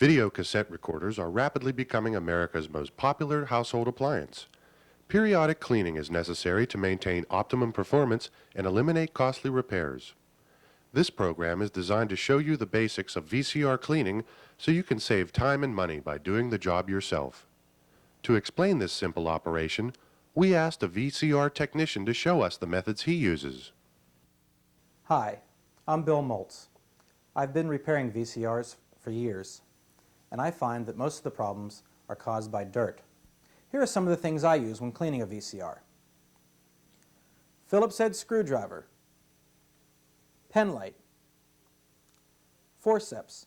Video cassette recorders are rapidly becoming America's most popular household appliance. Periodic cleaning is necessary to maintain optimum performance and eliminate costly repairs. This program is designed to show you the basics of VCR cleaning so you can save time and money by doing the job yourself. To explain this simple operation, we asked a VCR technician to show us the methods he uses. Hi, I'm Bill Moltz. I've been repairing VCRs for years, and I find that most of the problems are caused by dirt. Here are some of the things I use when cleaning a VCR. Phillips head screwdriver, pen light, forceps,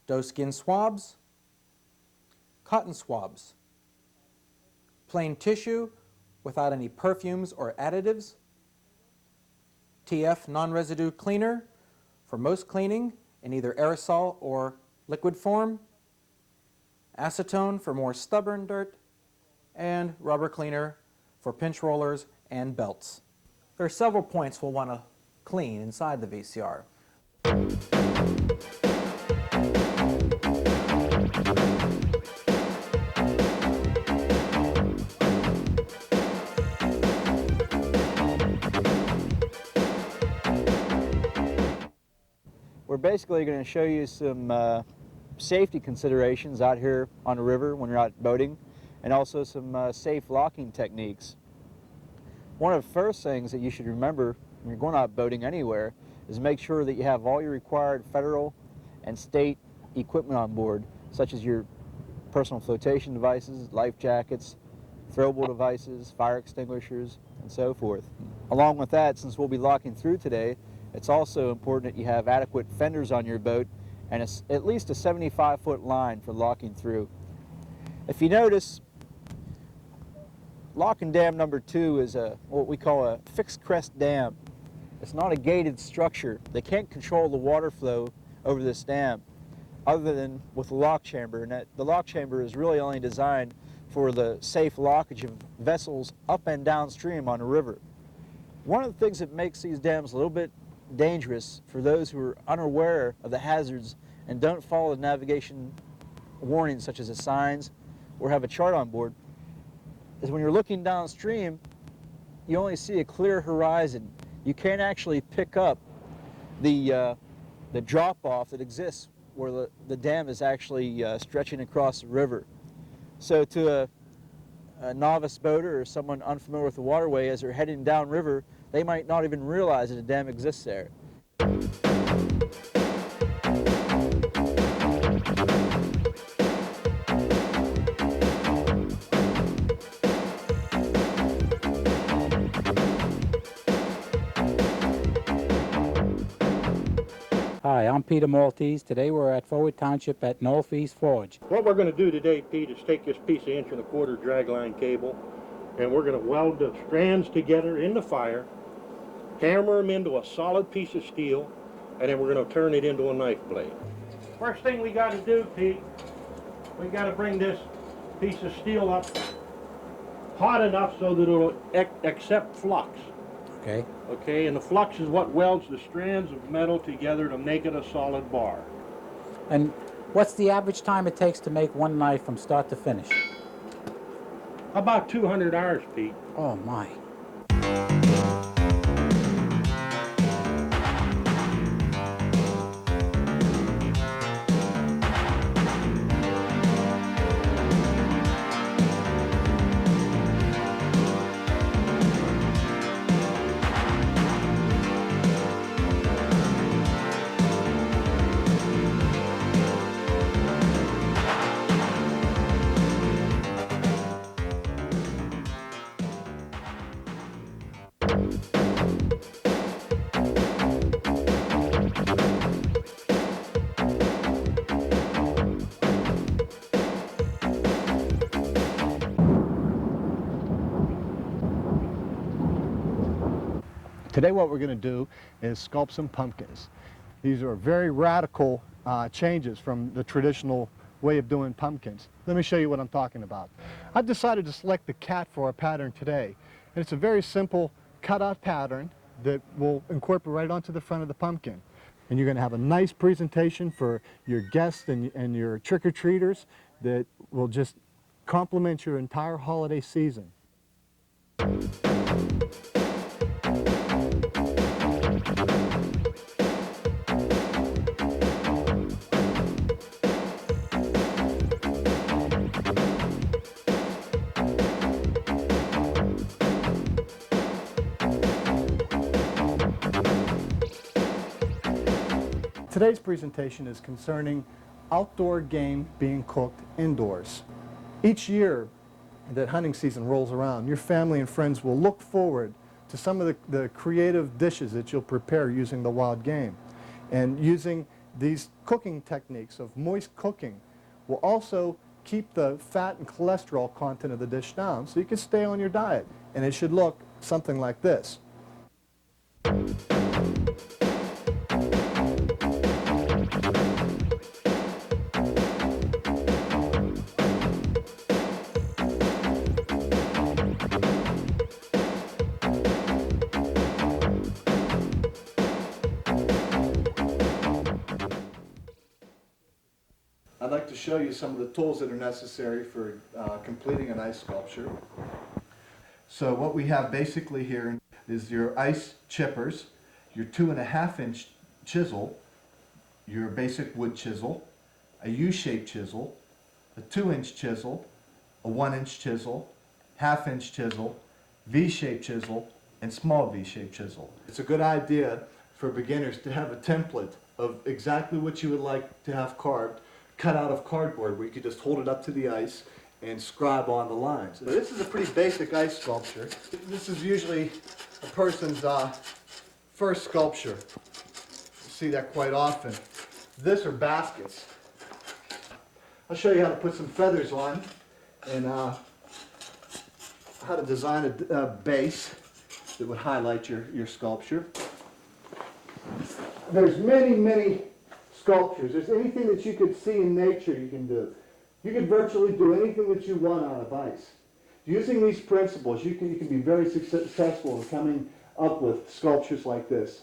doe skin swabs, cotton swabs, plain tissue without any perfumes or additives, TF non-residue cleaner for most cleaning in either aerosol or liquid form, acetone for more stubborn dirt, and rubber cleaner for pinch rollers and belts. There are several points we'll want to clean inside the VCR. We're basically going to show you some safety considerations out here on the river when you're out boating, and also some safe locking techniques. One of the first things that you should remember when you're going out boating anywhere is make sure that you have all your required federal and state equipment on board, such as your personal flotation devices, life jackets, throwable devices, fire extinguishers, and so forth. Along with that, since we'll be locking through today, it's also important that you have adequate fenders on your boat and at least a 75-foot line for locking through. If you notice, locking dam number 2 is what we call a fixed crest dam. It's not a gated structure. They can't control the water flow over this dam other than with the lock chamber, and the lock chamber is really only designed for the safe lockage of vessels up and downstream on the river. One of the things that makes these dams a little bit dangerous for those who are unaware of the hazards and don't follow the navigation warnings such as the signs or have a chart on board is when you're looking downstream, you only see a clear horizon. You can't actually pick up the drop-off that exists where the dam is actually stretching across the river. So to a novice boater or someone unfamiliar with the waterway, as they're heading downriver, they might not even realize that a dam exists there. Hi, I'm Peter Maltese. Today we're at Forward Township at NOLFI's Forge. What we're going to do today, Pete, is take this piece of 1.25" dragline cable, and we're going to weld the strands together in the fire, hammer them into a solid piece of steel, and then we're going to turn it into a knife blade. First thing we got to do, Pete, we got to bring this piece of steel up hot enough so that it'll accept flux. Okay. Okay, and the flux is what welds the strands of metal together to make it a solid bar. And what's the average time it takes to make one knife from start to finish? About 200 hours, Pete. Oh my. Today what we're going to do is sculpt some pumpkins. These are very radical changes from the traditional way of doing pumpkins. Let me show you what I'm talking about. I've decided to select the cat for our pattern today. And it's a very simple cutout pattern that will incorporate right onto the front of the pumpkin. And you're going to have a nice presentation for your guests and your trick-or-treaters that will just complement your entire holiday season. Today's presentation is concerning outdoor game being cooked indoors. Each year that hunting season rolls around, your family and friends will look forward to some of the creative dishes that you'll prepare using the wild game. And using these cooking techniques of moist cooking will also keep the fat and cholesterol content of the dish down so you can stay on your diet. And it should look something like this. I'd like to show you some of the tools that are necessary for completing an ice sculpture. So what we have basically here is your ice chippers, your 2.5-inch chisel, your basic wood chisel, a U-shaped chisel, a 2-inch chisel, a 1-inch chisel, 1/2-inch chisel, V-shaped chisel, and small V-shaped chisel. It's a good idea for beginners to have a template of exactly what you would like to have carved, cut out of cardboard, where you could just hold it up to the ice and scribe on the lines. This is a pretty basic ice sculpture. This is usually a person's first sculpture. You see that quite often. This are baskets. I'll show you how to put some feathers on and how to design a base that would highlight your sculpture. There's many sculptures. There's anything that you could see in nature you can do. You can virtually do anything that you want out of ice. Using these principles, you can be very successful in coming up with sculptures like this.